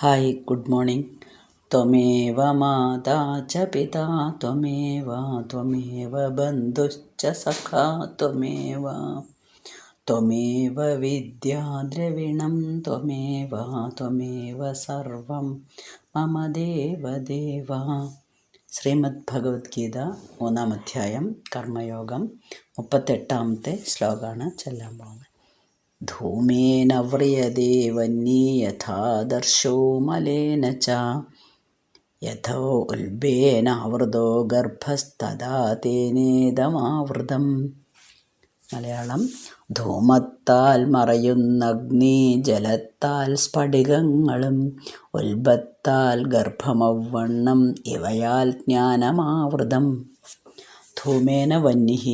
Hi, good morning. ത്വമേവ മാതാ ച പിതാ ത്വമേവ ത്വമേവ ബന്ധുശ്ച സഖാ ത്വമേവ ത്വമേവ വിദ്യാ ദ്രവിണം ത്വമേവ ത്വമേവ സർവം മമ ദേവദേവ. ശ്രീമദ് ഭഗവത്ഗീത 3-ാം അധ്യായം കർമ്മയോഗം 38-ാമത്തെ ശ്ലോകമാണ് ചൊല്ലാൻ പോകുന്നത്. ധൂമേന വ്രിയതേ വന്യേ യഥാദർശോ മലേന ച യഥോ ഉൽബേനാവൃതോ ഗർഭസ്തദാ തേനേദമാവൃതം. മലയാളം: ധൂമത്താൽ മറയുന്നഗ്നി, ജലത്താൽ സ്ഫടികങ്ങളും, ഉൽബത്താൽ ഗർഭമവ്വണ്ണം, ഇവയാൽ ജ്ഞാനമാവൃതം. ധൂമേന വന്യഃ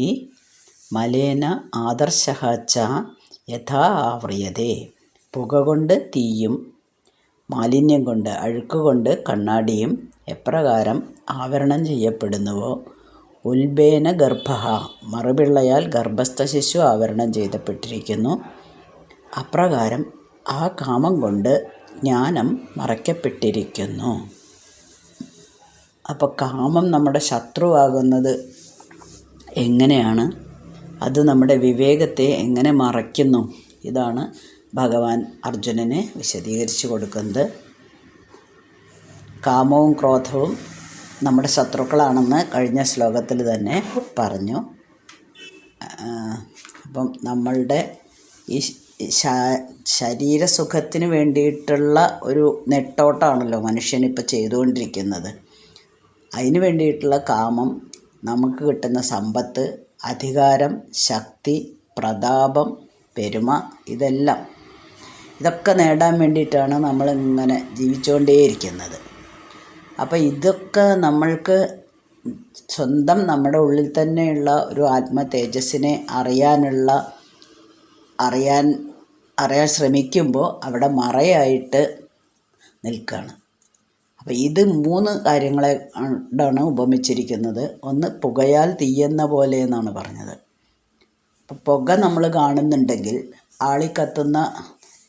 മലേന ആദർശഃ ച യഥാ ആവ്രിയതേ. പുക കൊണ്ട് തീയും മാലിന്യം കൊണ്ട് അഴുക്കുകൊണ്ട് കണ്ണാടിയും എപ്രകാരം ആവരണം ചെയ്യപ്പെടുന്നുവോ, ഉൽബേന ഗർഭഃ മറുപിള്ളയാൽ ഗർഭസ്ഥ ശിശു ആവരണം ചെയ്യപ്പെട്ടിരിക്കുന്നു, അപ്രകാരം ആ കാമം കൊണ്ട് ജ്ഞാനം മറയ്ക്കപ്പെട്ടിരിക്കുന്നു. അപ്പോൾ കാമം നമ്മുടെ ശത്രുവാകുന്നത് എങ്ങനെയാണ്? അത് നമ്മുടെ വിവേകത്തെ എങ്ങനെ മറയ്ക്കുന്നു? ഇതാണ് ഭഗവാൻ അർജുനനെ വിശദീകരിച്ചു കൊടുക്കുന്നത്. കാമവും ക്രോധവും നമ്മുടെ ശത്രുക്കളാണെന്ന് കഴിഞ്ഞ ശ്ലോകത്തിൽ തന്നെ പറഞ്ഞു. അപ്പം നമ്മളുടെ ഈ ശരീരസുഖത്തിന് വേണ്ടിയിട്ടുള്ള ഒരു നെട്ടോട്ടമാണല്ലോ മനുഷ്യനിപ്പോൾ ചെയ്തുകൊണ്ടിരിക്കുന്നത്. അതിന് വേണ്ടിയിട്ടുള്ള കാമം, നമുക്ക് കിട്ടുന്ന സമ്പത്ത്, അധികാരം, ശക്തി, പ്രതാപം, പെരുമ, ഇതൊക്കെ നേടാൻ വേണ്ടിയിട്ടാണ് നമ്മളിങ്ങനെ ജീവിച്ചുകൊണ്ടേയിരിക്കുന്നത്. അപ്പോൾ ഇതൊക്കെ നമ്മൾക്ക് സ്വന്തം നമ്മുടെ ഉള്ളിൽ തന്നെയുള്ള ഒരു ആത്മ തേജസ്സിനെ അറിയാൻ ശ്രമിക്കുമ്പോൾ അവിടെ മറയായിട്ട് നിൽക്കുകയാണ്. അപ്പോൾ ഇത് 3 കാര്യങ്ങളെ കൊണ്ടാണ് ഉപമിച്ചിരിക്കുന്നത്. ഒന്ന്, പുകയാൽ തീയെന്ന പോലെ എന്നാണ് പറഞ്ഞത്. അപ്പോൾ പുക നമ്മൾ കാണുന്നുണ്ടെങ്കിൽ, ആളിക്കത്തുന്ന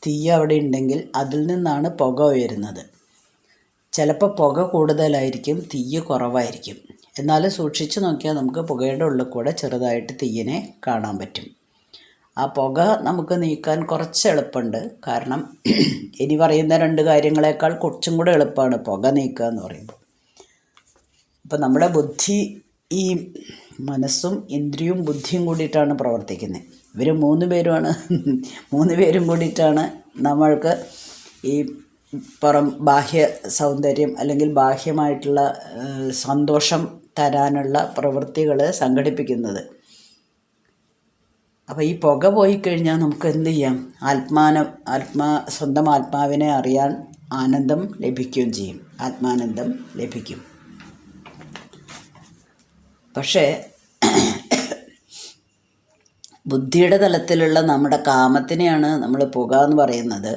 തീ അവിടെ ഉണ്ടെങ്കിൽ അതിൽ നിന്നാണ് പുക ഉയരുന്നത്. ചിലപ്പോൾ പുക കൂടുതലായിരിക്കും, തീ കുറവായിരിക്കും. എന്നാലും സൂക്ഷിച്ച് നോക്കിയാൽ നമുക്ക് പുകയുടെ ഉള്ളിൽ കൂടെ ചെറുതായിട്ട് തീയിനെ കാണാൻ പറ്റും. ആ പുക നമുക്ക് നീക്കാൻ കുറച്ച് എളുപ്പമുണ്ട്. കാരണം ഇനി പറയുന്ന 2 കാര്യങ്ങളെക്കാൾ കുറച്ചും കൂടെ എളുപ്പമാണ് പുക നീക്കുക എന്ന് പറയുമ്പോൾ. അപ്പം നമ്മുടെ ബുദ്ധി, ഈ മനസ്സും ഇന്ദ്രിയവും ബുദ്ധിയും കൂടിയിട്ടാണ് പ്രവർത്തിക്കുന്നത്. ഇവർ 3 പേരും കൂടിയിട്ടാണ് നമ്മൾക്ക് ഈ ബാഹ്യ സൗന്ദര്യം അല്ലെങ്കിൽ ബാഹ്യമായിട്ടുള്ള സന്തോഷം തരാനുള്ള പ്രവൃത്തികൾ സംഘടിപ്പിക്കുന്നത്. അപ്പോൾ ഈ പുക പോയി കഴിഞ്ഞാൽ നമുക്ക് എന്ത് ചെയ്യാം? സ്വന്തം ആത്മാവിനെ അറിയാൻ ആനന്ദം ലഭിക്കുകയും ചെയ്യും. ആത്മാനന്ദം ലഭിക്കും. പക്ഷേ ബുദ്ധിയുടെ തലത്തിലുള്ള നമ്മുടെ കാമത്തിനെയാണ് നമ്മൾ പുക എന്ന് പറയുന്നത്.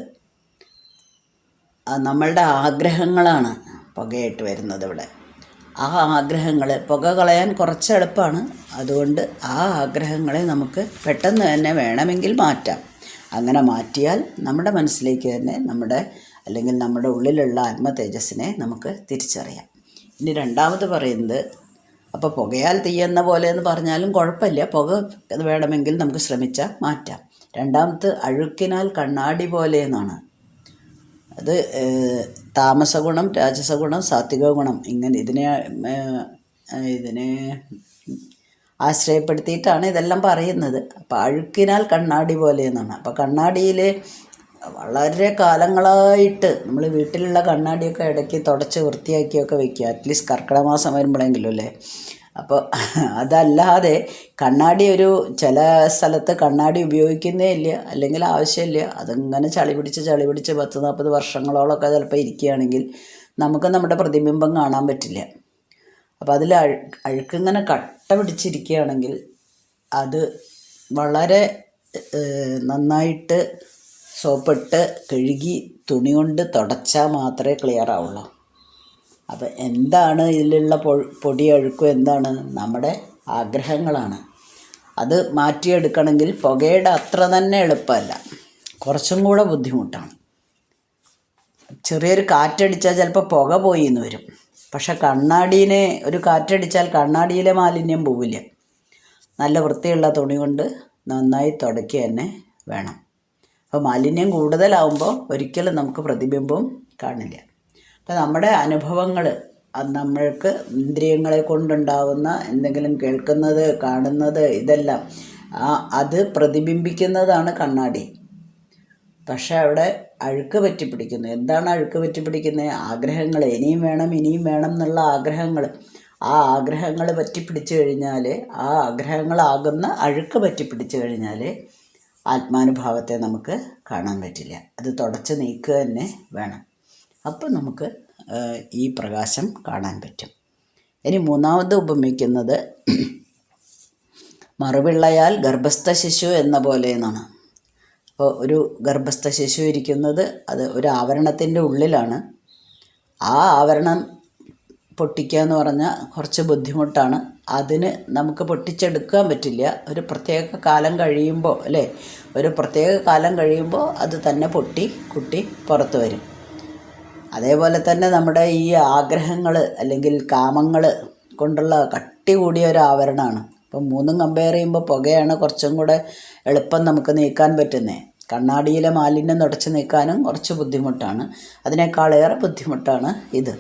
നമ്മളുടെ ആഗ്രഹങ്ങളാണ് പുകയായിട്ട് വരുന്നത് ഇവിടെ. ആ ആഗ്രഹങ്ങളെ പുക കളയാൻ കുറച്ച് എളുപ്പമാണ്. അതുകൊണ്ട് ആ ആഗ്രഹങ്ങളെ നമുക്ക് പെട്ടെന്ന് തന്നെ വേണമെങ്കിൽ മാറ്റാം. അങ്ങനെ മാറ്റിയാൽ നമ്മുടെ മനസ്സിലേക്ക് തന്നെ നമ്മുടെ ഉള്ളിലുള്ള ആത്മ തേജസ്സിനെ നമുക്ക് തിരിച്ചറിയാം. ഇനി രണ്ടാമത് പറയുന്നത്, അപ്പോൾ പുകയാൽ തീയെന്ന പോലെ എന്ന് പറഞ്ഞാലും കുഴപ്പമില്ല, പുക വേണമെങ്കിൽ നമുക്ക് ശ്രമിച്ചാൽ മാറ്റാം. രണ്ടാമത്, അഴുക്കിനാൽ കണ്ണാടി പോലെ എന്നാണ്. അത് താമസഗുണം, രാജസഗുണം, സാത്വിക ഗുണം, ഇങ്ങനെ ഇതിനെ ആശ്രയപ്പെടുത്തിയിട്ടാണ് ഇതെല്ലാം പറയുന്നത്. അപ്പോൾ അഴുക്കിനാൽ കണ്ണാടി പോലെ എന്നാണ്. അപ്പോൾ കണ്ണാടിയിൽ വളരെ കാലങ്ങളായിട്ട് നമ്മൾ വീട്ടിലുള്ള കണ്ണാടിയൊക്കെ ഇടയ്ക്ക് തുടച്ച് വൃത്തിയാക്കിയൊക്കെ വെക്കുക. അറ്റ്ലീസ്റ്റ് കർക്കിടക മാസം വരുമ്പോഴെങ്കിലും അല്ലേ. അപ്പോൾ അതല്ലാതെ കണ്ണാടി ചില സ്ഥലത്ത് കണ്ണാടി ഉപയോഗിക്കുന്നേ ഇല്ല, അല്ലെങ്കിൽ ആവശ്യമില്ല. അതിങ്ങനെ ചളി പിടിച്ച് 10-40 വർഷങ്ങളോളമൊക്കെ ചിലപ്പോൾ ഇരിക്കുകയാണെങ്കിൽ നമുക്ക് നമ്മുടെ പ്രതിബിംബം കാണാൻ പറ്റില്ല. അപ്പോൾ അതിൽ അഴുക്കിങ്ങനെ കട്ട പിടിച്ചിരിക്കുകയാണെങ്കിൽ അത് വളരെ നന്നായിട്ട് സോപ്പിട്ട് കഴുകി തുണി കൊണ്ട് തുടച്ചാൽ മാത്രമേ ക്ലിയർ ആവുള്ളൂ. അപ്പോൾ എന്താണ് ഇതിലുള്ള പൊടി അഴുക്കും? എന്താണ്? നമ്മുടെ ആഗ്രഹങ്ങളാണ്. അത് മാറ്റിയെടുക്കണമെങ്കിൽ പുകയുടെ അത്ര തന്നെ എളുപ്പമല്ല, കുറച്ചും കൂടെ ബുദ്ധിമുട്ടാണ്. ചെറിയൊരു കാറ്റടിച്ചാൽ ചിലപ്പോൾ പുക പോയി എന്ന് വരും. പക്ഷെ കണ്ണാടീനെ ഒരു കാറ്റടിച്ചാൽ കണ്ണാടിയിലെ മാലിന്യം പോവില്ല. നല്ല വൃത്തിയുള്ള തുണി കൊണ്ട് നന്നായി തുടയ്ക്കുക തന്നെ വേണം. അപ്പോൾ മാലിന്യം കൂടുതലാവുമ്പോൾ ഒരിക്കലും നമുക്ക് പ്രതിബിംബം കാണില്ല. അപ്പോൾ നമ്മുടെ അനുഭവങ്ങൾ, അത് നമ്മൾക്ക് ഇന്ദ്രിയങ്ങളെ കൊണ്ടുണ്ടാവുന്ന എന്തെങ്കിലും കേൾക്കുന്നത്, കാണുന്നത്, ഇതെല്ലാം അത് പ്രതിബിംബിക്കുന്നതാണ് കണ്ണാടി. പക്ഷെ അവിടെ അഴുക്ക് പറ്റിപ്പിടിക്കുന്നു. എന്താണ് അഴുക്ക് പറ്റിപ്പിടിക്കുന്നത്? ആഗ്രഹങ്ങൾ, ഇനിയും വേണം ഇനിയും വേണം എന്നുള്ള ആഗ്രഹങ്ങൾ. ആ ആഗ്രഹങ്ങൾ പറ്റിപ്പിടിച്ചു കഴിഞ്ഞാൽ, ആ ആഗ്രഹങ്ങളാകുന്ന അഴുക്ക് പറ്റിപ്പിടിച്ചു കഴിഞ്ഞാൽ ആത്മാനുഭാവത്തെ നമുക്ക് കാണാൻ പറ്റില്ല. അത് തുടച്ച് നീക്കുക തന്നെ വേണം. അപ്പം നമുക്ക് ഈ പ്രകാശം കാണാൻ പറ്റും. ഇനി മൂന്നാമത് ഉപമിക്കുന്നത് മറുപിള്ളയാൽ ഗർഭസ്ഥ ശിശു എന്ന പോലെ എന്നാണ്. അപ്പോൾ ഒരു ഗർഭസ്ഥ ശിശു ഇരിക്കുന്നത് അത് ഒരു ആവരണത്തിൻ്റെ ഉള്ളിലാണ്. ആ ആവരണം പൊട്ടിക്കുക എന്ന് പറഞ്ഞാൽ കുറച്ച് ബുദ്ധിമുട്ടാണ്. അതിന് നമുക്ക് പൊട്ടിച്ചെടുക്കാൻ പറ്റില്ല. ഒരു പ്രത്യേക കാലം കഴിയുമ്പോൾ, അല്ലേ, ഒരു പ്രത്യേക കാലം കഴിയുമ്പോൾ അത് തന്നെ പൊട്ടി കുട്ടി പുറത്ത് വരും. അതേപോലെ തന്നെ നമ്മുടെ ഈ ആഗ്രഹങ്ങൾ അല്ലെങ്കിൽ കാമങ്ങൾ കൊണ്ടുള്ള കട്ടി കൂടിയ ഒരു ആവരണമാണ്. അപ്പം മൂന്നും കമ്പയർ ചെയ്യുമ്പോൾ പുകയാണ് കുറച്ചും കൂടെ എളുപ്പം നമുക്ക് നീക്കാൻ പറ്റുന്നത്. കണ്ണാടിയിലെ മാലിന്യം തുടച്ച് നീക്കാനും കുറച്ച് ബുദ്ധിമുട്ടാണ്. അതിനേക്കാളേറെ ബുദ്ധിമുട്ടാണ് ഇത്.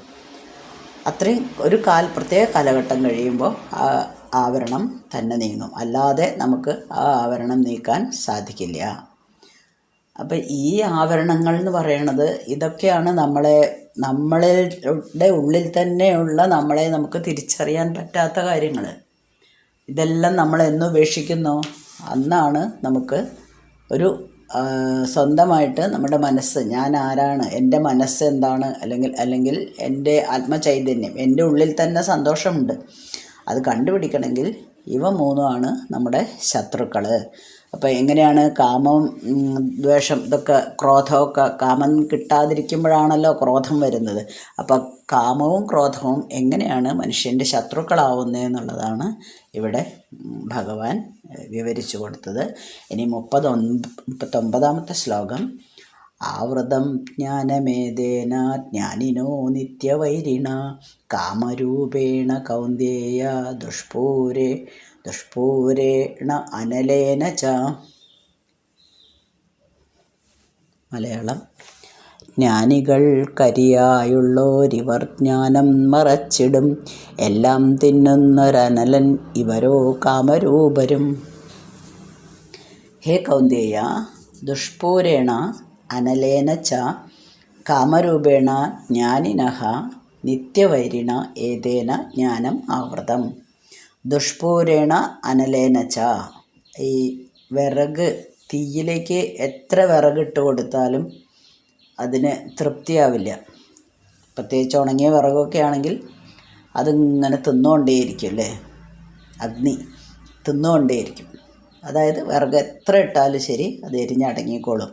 അത്രയും ഒരു പ്രത്യേക കാലഘട്ടം കഴിയുമ്പോൾ ആ ആവരണം തന്നെ നീങ്ങും. അല്ലാതെ നമുക്ക് ആ ആവരണം നീക്കാൻ സാധിക്കില്ല. അപ്പം ഈ ആവരണങ്ങൾ എന്ന് പറയണത് ഇതൊക്കെയാണ് നമ്മളുടെ ഉള്ളിൽ തന്നെയുള്ള നമ്മളെ നമുക്ക് തിരിച്ചറിയാൻ പറ്റാത്ത കാര്യങ്ങൾ. ഇതെല്ലാം നമ്മൾ എന്ന് ഉപേക്ഷിക്കുന്നോ അന്നാണ് നമുക്ക് ഒരു സ്വന്തമായിട്ട് നമ്മുടെ മനസ്സ്, ഞാൻ ആരാണ്, എൻ്റെ മനസ്സ് എന്താണ്, അല്ലെങ്കിൽ എൻ്റെ ആത്മചൈതന്യം, എൻ്റെ ഉള്ളിൽ തന്നെ സന്തോഷമുണ്ട്, അത് കണ്ടുപിടിക്കണമെങ്കിൽ ഇവ മൂന്നുമാണ് നമ്മുടെ ശത്രുക്കൾ. അപ്പോൾ എങ്ങനെയാണ് കാമം, ദ്വേഷം, ഇതൊക്കെ ക്രോധമൊക്കെ, കാമം കിട്ടാതിരിക്കുമ്പോഴാണല്ലോ ക്രോധം വരുന്നത്. അപ്പോൾ കാമവും ക്രോധവും എങ്ങനെയാണ് മനുഷ്യൻ്റെ ശത്രുക്കളാവുന്നത് എന്നുള്ളതാണ് ഇവിടെ ഭഗവാൻ വിവരിച്ചു കൊടുത്തത്. ഇനി 39ാമത്തെ ശ്ലോകം. ആവൃതം ജ്ഞാനമേതേന ജ്ഞാനിനോ നിത്യവൈരിണ കാമരൂപേണ കൗന്ദേയ ദുഷ്പൂരേണ അനലേന ച. മലയാളം. ജ്ഞാനികൾക്കരിയായുള്ളോരിവർ ജ്ഞാനം മറച്ചിടും, എല്ലാം തിന്നുന്നൊരനലൻ ഇവരോ കാമരൂപരും. ഹേ കൗന്ദേയ, ദുഷ്പൂരേണ അനലേന ച കാമരൂപേണ ജ്ഞാനിനഃ നിത്യവൈരിണ ഏതേന ജ്ഞാനം ആവൃതം. ദുഷ്പൂരേണ അനലേന ച. ഈ വിറക്, തീയിലേക്ക് എത്ര വിറകിട്ട് കൊടുത്താലും അതിന് തൃപ്തിയാവില്ല. പ്രത്യേകിച്ച് ഉണങ്ങിയ വിറകൊക്കെ ആണെങ്കിൽ അതിങ്ങനെ തിന്നുകൊണ്ടേയിരിക്കും, അല്ലേ, അഗ്നി തിന്നുകൊണ്ടേയിരിക്കും. അതായത് വിറക് എത്ര ഇട്ടാലും ശരി അത് എരിഞ്ഞടങ്ങിക്കോളും.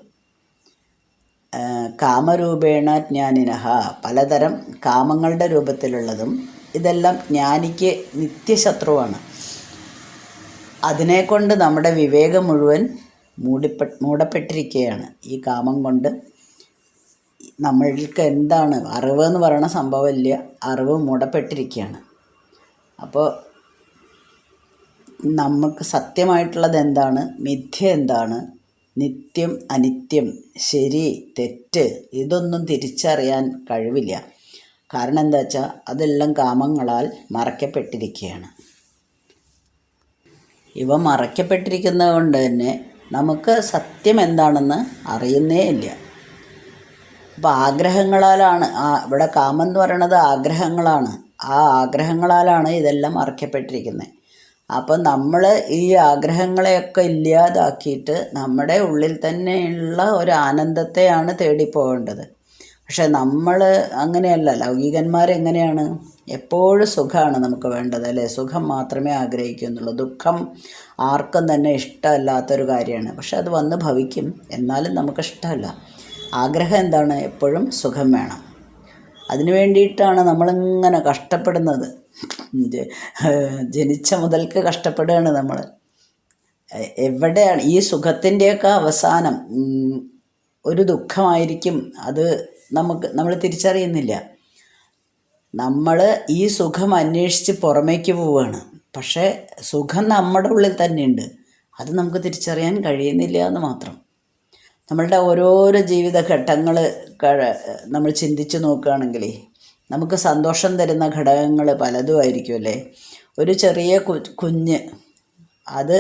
കാമരൂപേണ ജ്ഞാനിനഃ, പലതരം കാമങ്ങളുടെ രൂപത്തിലുള്ളതും. ഇതെല്ലാം ജ്ഞാനിക്ക് നിത്യശത്രുവാണ്. അതിനെക്കൊണ്ട് നമ്മുടെ വിവേകം മുഴുവൻ മൂടപ്പെട്ടിരിക്കുകയാണ്. ഈ കാമം കൊണ്ട് നമ്മൾക്ക് എന്താണ് അറിവ് എന്ന് പറയുന്ന സംഭവമില്ല, അറിവ് മൂടപ്പെട്ടിരിക്കുകയാണ്. അപ്പോൾ നമുക്ക് സത്യമായിട്ടുള്ളത് എന്താണ്, മിഥ്യ എന്താണ്, നിത്യം അനിത്യം, ശരി തെറ്റ്, ഇതൊന്നും തിരിച്ചറിയാൻ കഴിവില്ല. കാരണം എന്താ വെച്ചാൽ അതെല്ലാം കാമങ്ങളാൽ മറയ്ക്കപ്പെട്ടിരിക്കുകയാണ്. ഇവ മറയ്ക്കപ്പെട്ടിരിക്കുന്നത് കൊണ്ട് തന്നെ നമുക്ക് സത്യം എന്താണെന്ന് അറിയുന്നേ ഇല്ല. അപ്പോൾ ആഗ്രഹങ്ങളാലാണ്, ഇവിടെ കാമം എന്ന് പറയുന്നത് ആഗ്രഹങ്ങളാണ്. ആ ആഗ്രഹങ്ങളാലാണ് ഇതെല്ലാം മറയ്ക്കപ്പെട്ടിരിക്കുന്നത്. അപ്പം നമ്മൾ ഈ ആഗ്രഹങ്ങളെയൊക്കെ ഇല്ലാതാക്കിയിട്ട് നമ്മുടെ ഉള്ളിൽ തന്നെയുള്ള ഒരു ആനന്ദത്തെയാണ് തേടിപ്പോകേണ്ടത്. പക്ഷെ നമ്മൾ അങ്ങനെയല്ല. ലൗകികന്മാരെങ്ങനെയാണ്? എപ്പോഴും സുഖമാണ് നമുക്ക് വേണ്ടത്, അല്ലേ? സുഖം മാത്രമേ ആഗ്രഹിക്കുന്നുള്ളൂ. ദുഃഖം ആർക്കും തന്നെ ഇഷ്ടമല്ലാത്തൊരു കാര്യമാണ്. പക്ഷെ അത് വന്ന് ഭവിക്കും, എന്നാലും നമുക്കിഷ്ടമല്ല. ആഗ്രഹം എന്താണ്? എപ്പോഴും സുഖം വേണം. അതിനു വേണ്ടിയിട്ടാണ് നമ്മളിങ്ങനെ കഷ്ടപ്പെടുന്നത്. ജനിച്ച മുതൽക്ക് കഷ്ടപ്പെടുകയാണ് നമ്മൾ. എവിടെയാണ് ഈ സുഖത്തിൻ്റെയൊക്കെ അവസാനം ഒരു ദുഃഖമായിരിക്കും. അത് നമ്മൾ തിരിച്ചറിയുന്നില്ല. നമ്മൾ ഈ സുഖം അന്വേഷിച്ച് പുറമേക്ക് പോവുകയാണ്. പക്ഷേ സുഖം നമ്മുടെ ഉള്ളിൽ തന്നെയുണ്ട്. അത് നമുക്ക് തിരിച്ചറിയാൻ കഴിയുന്നില്ല എന്ന് മാത്രം. നമ്മളുടെ ഓരോരോ ജീവിതഘട്ടങ്ങൾ നമ്മൾ ചിന്തിച്ച് നോക്കുകയാണെങ്കിൽ നമുക്ക് സന്തോഷം തരുന്ന ഘടകങ്ങൾ പലതും ആയിരിക്കും അല്ലേ. ഒരു ചെറിയ കുഞ്ഞ് അത്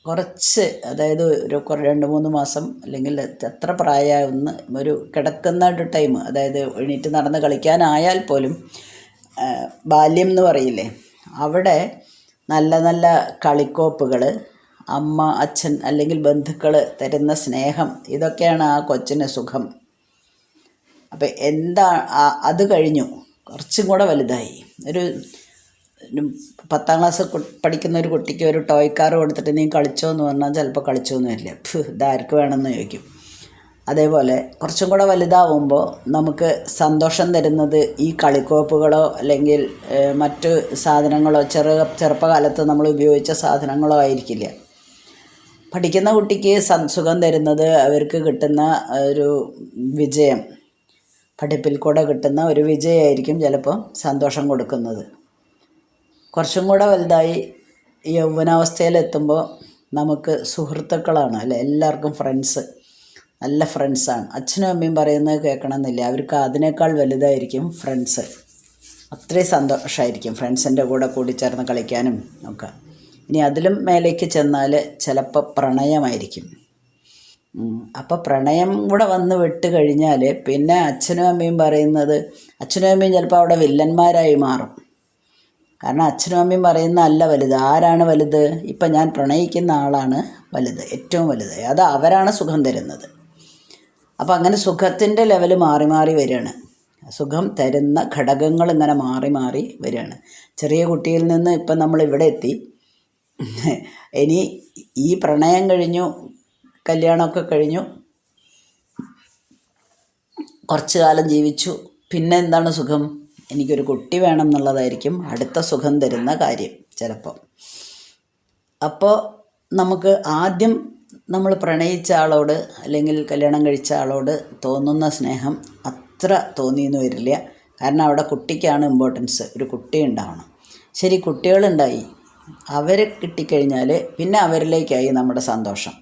കുറച്ച്, അതായത് ഒരു 2-3 മാസം അല്ലെങ്കിൽ എത്ര പ്രായമാകുന്ന ഒരു കിടക്കുന്ന ഒരു ടൈം, അതായത് എണീറ്റ് നടന്ന് കളിക്കാനായാൽ പോലും ബാല്യം എന്ന് പറയില്ലേ, അവിടെ നല്ല നല്ല കളിക്കോപ്പുകൾ, അമ്മ അച്ഛൻ അല്ലെങ്കിൽ ബന്ധുക്കൾ തരുന്ന സ്നേഹം, ഇതൊക്കെയാണ് ആ കൊച്ചിന് സുഖം. അപ്പം അത് കഴിഞ്ഞു, കുറച്ചും കൂടെ വലുതായി, ഒരു 10ാം ക്ലാസ് പഠിക്കുന്ന ഒരു കുട്ടിക്ക് ഒരു ടോയ് കാർ കൊടുത്തിട്ട് നീ കളിച്ചോ എന്ന് പറഞ്ഞാൽ ചിലപ്പോൾ കളിച്ചോന്നും വരില്ല. ഇതാർക്ക് വേണമെന്ന് ചോദിക്കും. അതേപോലെ കുറച്ചും കൂടെ വലുതാവുമ്പോൾ നമുക്ക് സന്തോഷം തരുന്നത് ഈ കളിക്കോപ്പുകളോ അല്ലെങ്കിൽ മറ്റ് സാധനങ്ങളോ, ചെറുപ്പകാലത്ത് നമ്മൾ ഉപയോഗിച്ച സാധനങ്ങളോ ആയിരിക്കില്ല. പഠിക്കുന്ന കുട്ടിക്ക് സുഖം തരുന്നത് അവർക്ക് കിട്ടുന്ന ഒരു വിജയം, പഠിപ്പിൽ കൂടെ കിട്ടുന്ന ഒരു വിജയമായിരിക്കും ചിലപ്പോൾ സന്തോഷം കൊടുക്കുന്നത്. കുറച്ചും കൂടെ വലുതായി യൗവനാവസ്ഥയിലെത്തുമ്പോൾ നമുക്ക് സുഹൃത്തുക്കളാണ് അല്ലേ, എല്ലാവർക്കും ഫ്രണ്ട്സ്, നല്ല ഫ്രണ്ട്സാണ്. അച്ഛനും അമ്മയും പറയുന്നത് കേൾക്കണമെന്നില്ല, അവർക്ക് അതിനേക്കാൾ വലുതായിരിക്കും ഫ്രണ്ട്സ്. അത്രയും സന്തോഷമായിരിക്കും ഫ്രണ്ട്സിൻ്റെ കൂടെ കൂടിച്ചേർന്ന് കളിക്കാനും ഒക്കെ. ഇനി അതിലും മേലേക്ക് ചെന്നാൽ ചിലപ്പോൾ പ്രണയമായിരിക്കും. അപ്പോൾ പ്രണയം കൂടെ വന്ന് വിട്ട് കഴിഞ്ഞാൽ പിന്നെ അച്ഛനും അമ്മയും പറയുന്നത്, അച്ഛനും അമ്മയും ചിലപ്പോൾ അവിടെ വില്ലന്മാരായി മാറും. കാരണം അച്ഛനും അമ്മയും പറയുന്ന അല്ല വലുത്. ആരാണ് വലുത്? ഇപ്പം ഞാൻ പ്രണയിക്കുന്ന ആളാണ് വലുത്, ഏറ്റവും വലുത്. അത് അവരാണ് സുഖം തരുന്നത്. അപ്പം അങ്ങനെ സുഖത്തിൻ്റെ ലെവൽ മാറി മാറി വരികയാണ്. സുഖം തരുന്ന ഘടകങ്ങൾ ഇങ്ങനെ മാറി മാറി വരികയാണ്. ചെറിയ കുട്ടിയിൽ നിന്ന് ഇപ്പം നമ്മൾ ഇവിടെ എത്തി. ഇനി ഈ പ്രണയം കഴിഞ്ഞു, കല്യാണമൊക്കെ കഴിഞ്ഞു, കുറച്ചു കാലം ജീവിച്ചു, പിന്നെ എന്താണ് സുഖം? എനിക്കൊരു കുട്ടി വേണം എന്നുള്ളതായിരിക്കും അടുത്ത സുഖം തരുന്ന കാര്യം ചിലപ്പോൾ. അപ്പോൾ നമുക്ക് ആദ്യം നമ്മൾ പ്രണയിച്ച ആളോട് അല്ലെങ്കിൽ കല്യാണം കഴിച്ച ആളോട് തോന്നുന്ന സ്നേഹം അത്ര തോന്നിയെന്ന് വരില്ല. കാരണം അവിടെ കുട്ടിക്കാണ് ഇമ്പോർട്ടൻസ്, ഒരു കുട്ടി ഉണ്ടാവണം. ശരി, കുട്ടികളുണ്ടായി, അവർ കിട്ടിക്കഴിഞ്ഞാൽ പിന്നെ അവരിലേക്കായി നമ്മുടെ സന്തോഷം.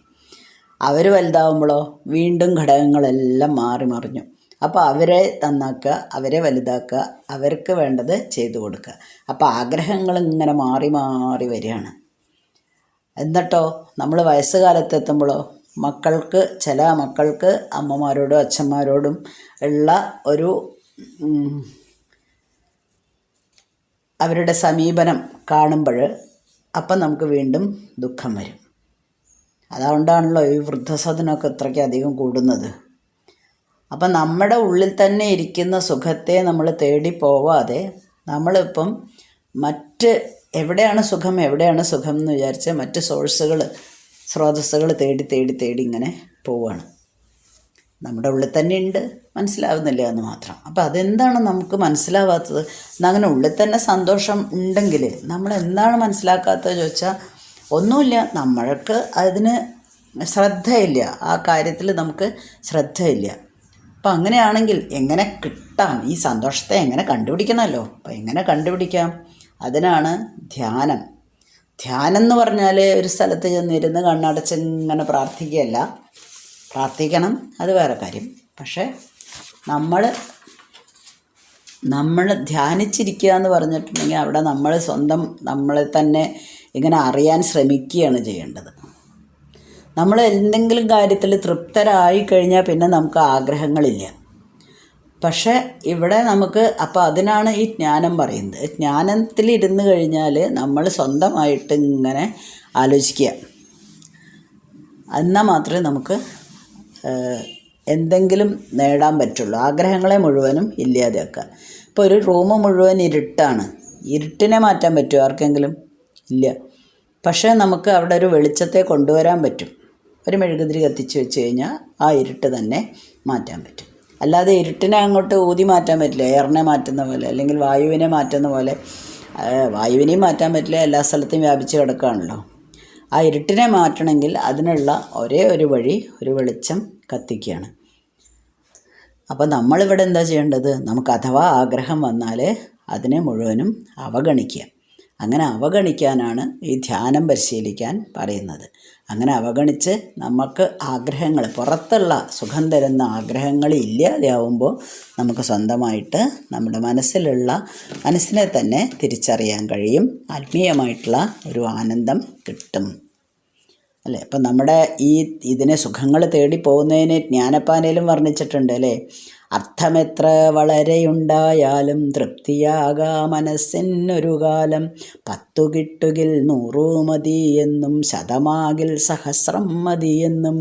അവർ വലുതാവുമ്പോഴോ വീണ്ടും ഘടകങ്ങളെല്ലാം മാറി മറിഞ്ഞു. അപ്പോൾ അവരെ നന്നാക്കുക, അവരെ വലുതാക്കുക, അവർക്ക് വേണ്ടത് ചെയ്തു കൊടുക്കുക. അപ്പോൾ ആഗ്രഹങ്ങൾ ഇങ്ങനെ മാറി മാറി വരികയാണ്. എന്നിട്ടോ നമ്മൾ വയസ്സുകാലത്ത് എത്തുമ്പോഴോ ചില മക്കൾക്ക് അമ്മമാരോടും അച്ഛന്മാരോടും ഉള്ള ഒരു അവരുടെ സമീപനം കാണുമ്പോൾ അപ്പം നമുക്ക് വീണ്ടും ദുഃഖം വരും. അതുകൊണ്ടാണല്ലോ ഈ വൃദ്ധസദനമൊക്കെ ഇത്രയ്ക്ക് അധികം കൂടുന്നത്. അപ്പം നമ്മുടെ ഉള്ളിൽ തന്നെ ഇരിക്കുന്ന സുഖത്തെ നമ്മൾ തേടി പോവാതെ നമ്മളിപ്പം എവിടെയാണ് സുഖം എന്ന് വിചാരിച്ച് മറ്റ് സ്രോതസ്സുകൾ തേടി ഇങ്ങനെ പോവുകയാണ്. നമ്മുടെ ഉള്ളിൽ തന്നെ ഉണ്ട്, മനസ്സിലാവുന്നില്ല എന്ന് മാത്രം. അപ്പോൾ അതെന്താണ് നമുക്ക് മനസ്സിലാവാത്തത്? അങ്ങനെ ഉള്ളിൽ തന്നെ സന്തോഷം ഉണ്ടെങ്കിൽ നമ്മൾ എന്താണ് മനസ്സിലാക്കാത്തത് ചോദിച്ചാൽ ഒന്നുമില്ല, നമ്മൾക്ക് അതിന് ശ്രദ്ധയില്ല, ആ കാര്യത്തിൽ നമുക്ക് ശ്രദ്ധയില്ല. അപ്പം അങ്ങനെയാണെങ്കിൽ എങ്ങനെ കിട്ടാം ഈ സന്തോഷത്തെ? എങ്ങനെ കണ്ടുപിടിക്കണമല്ലോ. അപ്പം എങ്ങനെ കണ്ടുപിടിക്കാം? അതിനാണ് ധ്യാനം. ധ്യാനം എന്ന് പറഞ്ഞാൽ ഒരു സ്ഥലത്ത് ചെന്നിരുന്ന് കണ്ണടച്ച് ഇങ്ങനെ പ്രാർത്ഥിക്കുകയല്ല. പ്രാർത്ഥിക്കണം, അത് വേറെ കാര്യം. പക്ഷേ നമ്മൾ ധ്യാനിച്ചിരിക്കുക എന്ന് പറഞ്ഞിട്ടുണ്ടെങ്കിൽ അവിടെ നമ്മൾ സ്വന്തം നമ്മളെ തന്നെ ഇങ്ങനെ അറിയാൻ ശ്രമിക്കുകയാണ് ചെയ്യേണ്ടത്. നമ്മൾ എന്തെങ്കിലും കാര്യത്തിൽ തൃപ്തരായി കഴിഞ്ഞാൽ പിന്നെ നമുക്ക് ആഗ്രഹങ്ങളില്ല. പക്ഷേ ഇവിടെ നമുക്ക് അപ്പോൾ അതിനാണ് ഈ ജ്ഞാനം പറയുന്നത്. ജ്ഞാനത്തിലിരുന്ന് കഴിഞ്ഞാൽ നമ്മൾ സ്വന്തമായിട്ട് ഇങ്ങനെ ആലോചിക്കുക, എന്നാൽ മാത്രമേ നമുക്ക് എന്തെങ്കിലും നേടാൻ പറ്റുള്ളൂ. ആഗ്രഹങ്ങളെ മുഴുവനും ഇല്ലാതെയാക്കുക. ഇപ്പോൾ ഒരു റൂം മുഴുവൻ ഇരുട്ടാണ്, ഇരുട്ടിനെ മാറ്റാൻ പറ്റുമോ ആർക്കെങ്കിലും? ഇല്ല. പക്ഷേ നമുക്ക് അവിടെ ഒരു വെളിച്ചത്തെ കൊണ്ടുവരാൻ പറ്റും. ഒരു മെഴുകുതിരി കത്തിച്ച് വെച്ച് കഴിഞ്ഞാൽ ആ ഇരുട്ട് തന്നെ മാറ്റാൻ പറ്റും. അല്ലാതെ ഇരുട്ടിനെ അങ്ങോട്ട് ഊതി മാറ്റാൻ പറ്റില്ല, എയറിനെ മാറ്റുന്ന പോലെ അല്ലെങ്കിൽ വായുവിനെ മാറ്റുന്ന പോലെ. വായുവിനെയും മാറ്റാൻ പറ്റില്ല, എല്ലാ സ്ഥലത്തും വ്യാപിച്ച് കിടക്കുകയാണല്ലോ. ആ ഇരുട്ടിനെ മാറ്റണമെങ്കിൽ അതിനുള്ള ഒരേ ഒരു വഴി ഒരു വെളിച്ചം കത്തിക്കുകയാണ്. അപ്പോൾ നമ്മളിവിടെ എന്താ ചെയ്യേണ്ടത്? നമുക്ക് അഥവാ ആഗ്രഹം വന്നാൽ അതിനെ മുഴുവനും അവഗണിക്കുക. അങ്ങനെ അവഗണിക്കാനാണ് ഈ ധ്യാനം പരിശീലിക്കാൻ പറയുന്നത്. അങ്ങനെ അവഗണിച്ച് നമുക്ക് ആഗ്രഹങ്ങൾ, പുറത്തുള്ള സുഖം തരുന്ന ആഗ്രഹങ്ങൾ ഇല്ലാതെയാവുമ്പോൾ നമുക്ക് സ്വന്തമായിട്ട് നമ്മുടെ മനസ്സിനെ തന്നെ തിരിച്ചറിയാൻ കഴിയും. ആത്മീയമായിട്ടുള്ള ഒരു ആനന്ദം കിട്ടും അല്ലേ. അപ്പം നമ്മുടെ ഇതിനെ സുഖങ്ങൾ തേടി പോകുന്നതിന് ജ്ഞാനപ്പാനയിലും വർണ്ണിച്ചിട്ടുണ്ട് അല്ലേ. അർത്ഥമെത്ര വളരെയുണ്ടായാലും തൃപ്തിയാകാ മനസ്സിനൊരു കാലം, 10 കിട്ടുകിൽ 100 മതിയെന്നും 100 സഹസ്രം മതിയെന്നും,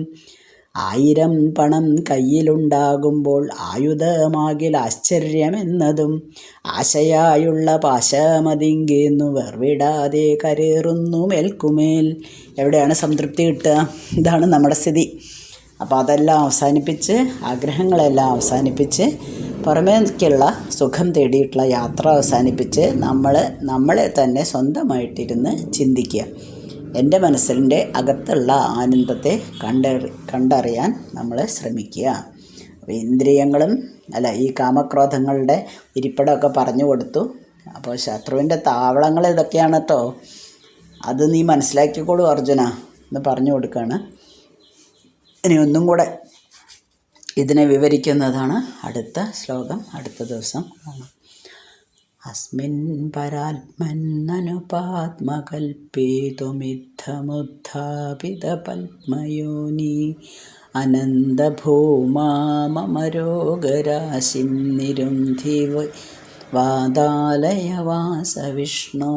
1000 പണം കയ്യിലുണ്ടാകുമ്പോൾ ആയുധമാകിൽ ആശ്ചര്യമെന്നതും, ആശയായുള്ള പാശമതിങ്കേന്നു വേർവിടാതെ കരേറുന്നു മേൽക്കുമേൽ. എവിടെയാണ് സംതൃപ്തി കിട്ടുക? ഇതാണ് നമ്മുടെ സ്ഥിതി. അപ്പോൾ അതെല്ലാം അവസാനിപ്പിച്ച്, ആഗ്രഹങ്ങളെല്ലാം അവസാനിപ്പിച്ച്, പുറമേക്കുള്ള സുഖം തേടിയിട്ടുള്ള യാത്ര അവസാനിപ്പിച്ച് നമ്മളെ തന്നെ സ്വന്തമായിട്ടിരുന്ന് ചിന്തിക്കുക. എൻ്റെ മനസ്സിൻ്റെ അകത്തുള്ള ആനന്ദത്തെ കണ്ടറിയാൻ നമ്മൾ ശ്രമിക്കുക. അപ്പോൾ ഇന്ദ്രിയങ്ങളും ഈ കാമക്രോധങ്ങളുടെ ഇരിപ്പിടമൊക്കെ പറഞ്ഞു കൊടുത്തു. അപ്പോൾ ശത്രുവിൻ്റെ താവളങ്ങൾ ഇതൊക്കെയാണ് കേട്ടോ, അത് നീ മനസ്സിലാക്കിക്കോളൂ അർജുന എന്ന് പറഞ്ഞു കൊടുക്കുകയാണ്. ഇനി ഒന്നും കൂടെ ഇതിനെ വിവരിക്കുന്നതാണ് അടുത്ത ശ്ലോകം. അടുത്ത ദിവസം കാണാം. അസ്മിൻ പരാത്മന്നനുപാത്മകൽപേതുമിദ്ധമുദ്ധാപിത പത്മയോനി അനന്തഭൂമാ മമ രോഗരാശിം നിരുന്ധി വാതാലയ വാസ വിഷ്ണു.